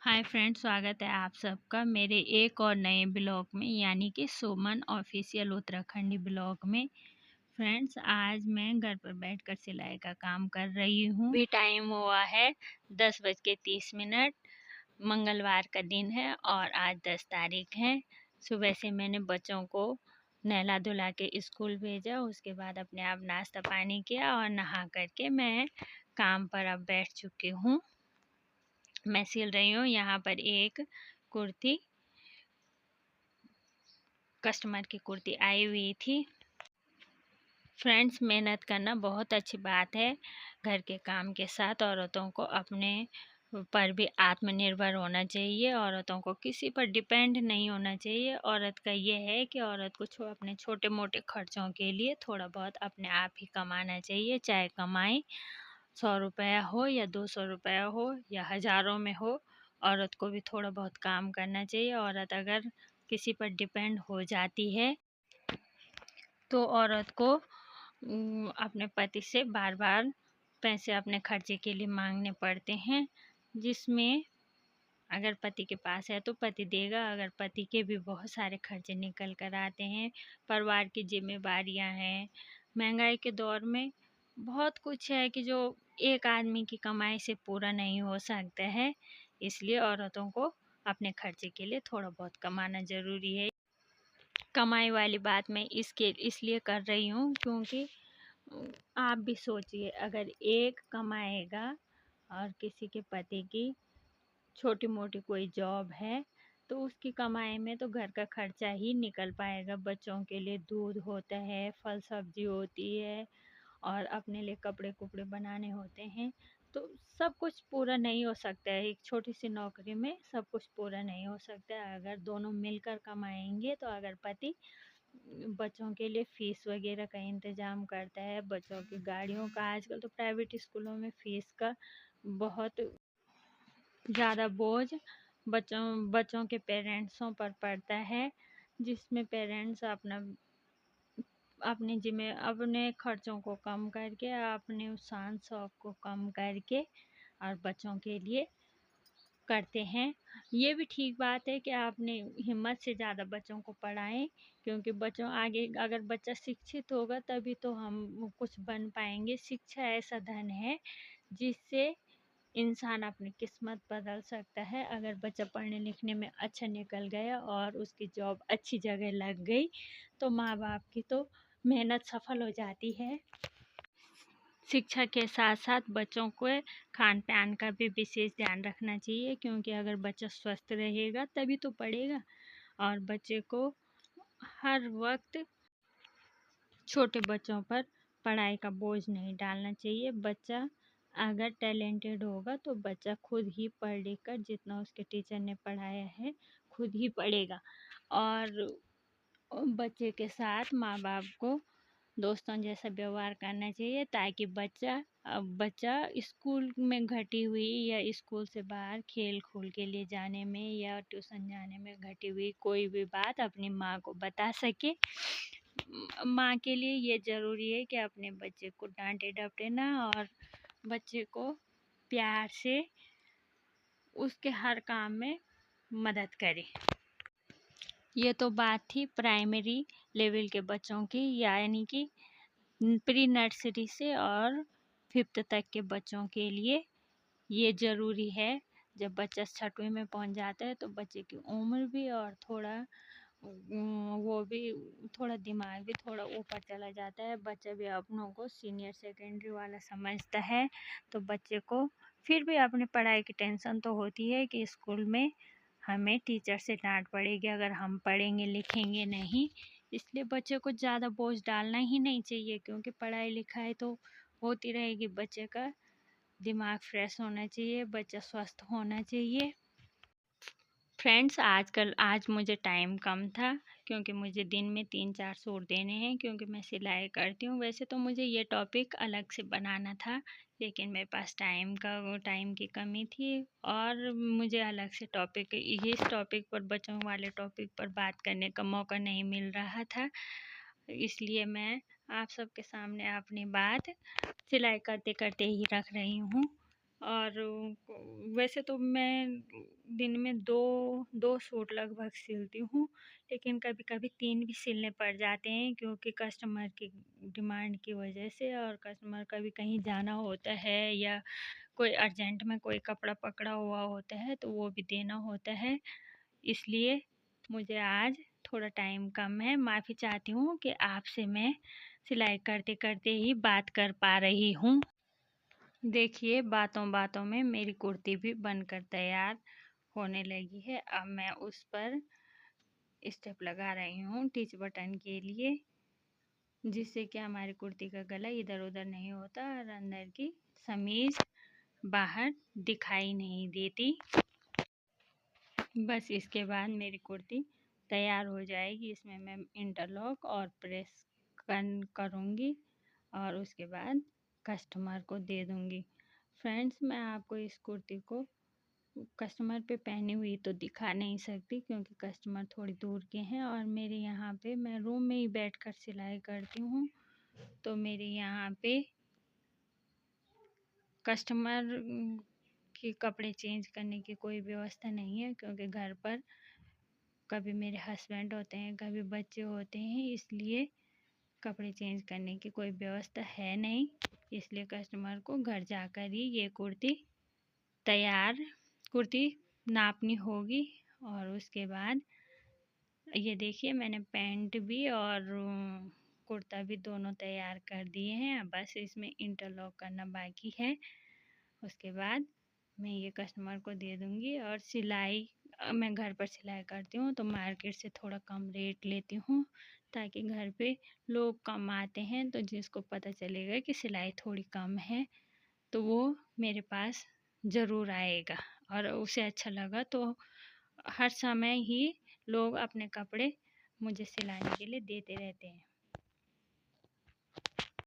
Hi friends, स्वागत है आप सबका मेरे एक और नए ब्लॉग में, यानी कि सुमन ऑफिशियल उत्तराखंडी ब्लॉग में। फ्रेंड्स, आज मैं घर पर बैठकर सिलाई का काम कर रही हूँ। अभी टाइम हुआ है 10:30। मंगलवार का दिन है और आज 10 तारीख है। सुबह से मैंने बच्चों को नहला धुला के स्कूल भेजा, उसके बाद अपने आप नाश्ता पानी किया और नहा करके मैं काम पर अब बैठ चुकी हूँ। मैं सिल रही हूँ यहाँ पर एक कुर्ती, कस्टमर की कुर्ती आई हुई थी। फ्रेंड्स, मेहनत करना बहुत अच्छी बात है। घर के काम के साथ औरतों को अपने पर भी आत्मनिर्भर होना चाहिए। औरतों को किसी पर डिपेंड नहीं होना चाहिए। औरत का ये है कि औरत को अपने छोटे मोटे खर्चों के लिए थोड़ा बहुत अपने आप ही कमाना चाहिए। चाहे कमाई 100 रुपया हो या 200 रुपया हो या हज़ारों में हो, औरत को भी थोड़ा बहुत काम करना चाहिए। औरत अगर किसी पर डिपेंड हो जाती है तो औरत को अपने पति से बार बार पैसे अपने खर्चे के लिए मांगने पड़ते हैं, जिसमें अगर पति के पास है तो पति देगा। अगर पति के भी बहुत सारे खर्चे निकल कर आते हैं, परिवार की जिम्मेवारियां हैं, महंगाई के दौर में बहुत कुछ है कि जो एक आदमी की कमाई से पूरा नहीं हो सकता है। इसलिए औरतों को अपने खर्चे के लिए थोड़ा बहुत कमाना ज़रूरी है। कमाई वाली बात मैं इसलिए कर रही हूँ क्योंकि आप भी सोचिए, अगर एक कमाएगा और किसी के पति की छोटी मोटी कोई जॉब है तो उसकी कमाई में तो घर का खर्चा ही निकल पाएगा। बच्चों के लिए दूध होता है, फल सब्जी होती है और अपने लिए कपड़े कुपड़े बनाने होते हैं। तो सब कुछ पूरा नहीं हो सकता है। एक छोटी सी नौकरी में सब कुछ पूरा नहीं हो सकता है। अगर दोनों मिलकर कमाएंगे तो अगर पति बच्चों के लिए फ़ीस वगैरह का इंतज़ाम करता है, बच्चों की गाड़ियों का, आजकल तो प्राइवेट स्कूलों में फ़ीस का बहुत ज़्यादा बोझ बच्चों के पेरेंट्सों पर पड़ता है, जिसमें पेरेंट्स अपने खर्चों को कम करके, अपने उस शान शौक को कम करके और बच्चों के लिए करते हैं। ये भी ठीक बात है कि आपने हिम्मत से ज़्यादा बच्चों को पढ़ाएं, क्योंकि बच्चों आगे अगर बच्चा शिक्षित होगा तभी तो हम कुछ बन पाएंगे। शिक्षा ऐसा धन है जिससे इंसान अपनी किस्मत बदल सकता है। अगर बच्चा पढ़ने लिखने में अच्छा निकल गया और उसकी जॉब अच्छी जगह लग गई तो माँ बाप की तो मेहनत सफल हो जाती है। शिक्षा के साथ साथ बच्चों को खान पान का भी विशेष ध्यान रखना चाहिए, क्योंकि अगर बच्चा स्वस्थ रहेगा तभी तो पढ़ेगा। और बच्चे को हर वक्त छोटे बच्चों पर पढ़ाई का बोझ नहीं डालना चाहिए। बच्चा अगर टैलेंटेड होगा तो बच्चा खुद ही पढ़ लिख कर, जितना उसके टीचर ने पढ़ाया है, खुद ही पढ़ेगा। और बच्चे के साथ माँ बाप को दोस्तों जैसा व्यवहार करना चाहिए, ताकि बच्चा स्कूल में घटी हुई या स्कूल से बाहर खेल खूल के लिए जाने में या ट्यूशन जाने में घटी हुई कोई भी बात अपनी माँ को बता सके। माँ के लिए ये ज़रूरी है कि अपने बच्चे को डांटे डपटे ना, और बच्चे को प्यार से उसके हर काम में मदद करे। ये तो बात थी प्राइमरी लेवल के बच्चों की, यानी कि प्री नर्सरी से और 5th तक के बच्चों के लिए ये ज़रूरी है। जब बच्चा 6वीं में पहुंच जाता है तो बच्चे की उम्र भी और थोड़ा वो भी थोड़ा दिमाग भी थोड़ा ऊपर चला जाता है। बच्चा भी अपनों को सीनियर सेकेंडरी वाला समझता है, तो बच्चे को फिर भी अपनी पढ़ाई की टेंशन तो होती है कि स्कूल में हमें टीचर से डांट पड़ेगी अगर हम पढ़ेंगे लिखेंगे नहीं। इसलिए बच्चे को ज़्यादा बोझ डालना ही नहीं चाहिए, क्योंकि पढ़ाई लिखाई तो होती रहेगी। बच्चे का दिमाग फ्रेश होना चाहिए, बच्चा स्वस्थ होना चाहिए। फ्रेंड्स, आज मुझे टाइम कम था, क्योंकि मुझे दिन में 3-4 सूट देने हैं, क्योंकि मैं सिलाई करती हूँ। वैसे तो मुझे ये टॉपिक अलग से बनाना था, लेकिन मेरे पास टाइम की कमी थी और मुझे अलग से इस टॉपिक पर, बच्चों वाले टॉपिक पर बात करने का मौका नहीं मिल रहा था। इसलिए मैं आप सबके सामने अपनी बात सिलाई करते करते ही रख रही हूँ। और वैसे तो मैं दिन में 2 सूट लगभग सिलती हूँ, लेकिन कभी-कभी 3 भी सिलने पड़ जाते हैं क्योंकि कस्टमर की डिमांड की वजह से, और कस्टमर का भी कहीं जाना होता है या कोई अर्जेंट में कोई कपड़ा पकड़ा हुआ होता है तो वो भी देना होता है। इसलिए मुझे आज थोड़ा टाइम कम है, माफ़ी चाहती हूँ कि आपसे मैं सिलाई करते-करते ही बात कर पा रही हूँ। देखिए, बातों-बातों में मेरी कुर्ती भी बनकर तैयार होने लगी है। अब मैं उस पर स्टेप लगा रही हूँ टिच बटन के लिए, जिससे कि हमारी कुर्ती का गला इधर-उधर नहीं होता और अंदर की समीज़ बाहर दिखाई नहीं देती। बस इसके बाद मेरी कुर्ती तैयार हो जाएगी। इसमें मैं इंटरलॉक और प्रेस करूँगी और उसके बाद कस्टमर को दे दूँगी। फ्रेंड्स, मैं आपको इस कुर्ती को कस्टमर पे पहनी हुई तो दिखा नहीं सकती क्योंकि कस्टमर थोड़ी दूर के हैं और मेरे यहाँ पे मैं रूम में ही बैठकर सिलाई करती हूँ, तो मेरे यहाँ पे कस्टमर के कपड़े चेंज करने की कोई व्यवस्था नहीं है क्योंकि घर पर कभी मेरे हस्बैंड होते हैं, कभी बच्चे होते हैं, इसलिए कपड़े चेंज करने की कोई व्यवस्था है नहीं। इसलिए कस्टमर को घर जाकर ही ये कुर्ती नापनी होगी। और उसके बाद ये देखिए, मैंने पैंट भी और कुर्ता भी दोनों तैयार कर दिए हैं। अब बस इसमें इंटरलॉक करना बाकी है। उसके बाद मैं ये कस्टमर को दे दूँगी। और सिलाई मैं घर पर सिलाई करती हूँ तो मार्केट से थोड़ा कम रेट लेती हूँ, ताकि घर पे लोग कम आते हैं तो जिसको पता चलेगा कि सिलाई थोड़ी कम है तो वो मेरे पास ज़रूर आएगा, और उसे अच्छा लगा तो हर समय ही लोग अपने कपड़े मुझे सिलाने के लिए देते रहते हैं।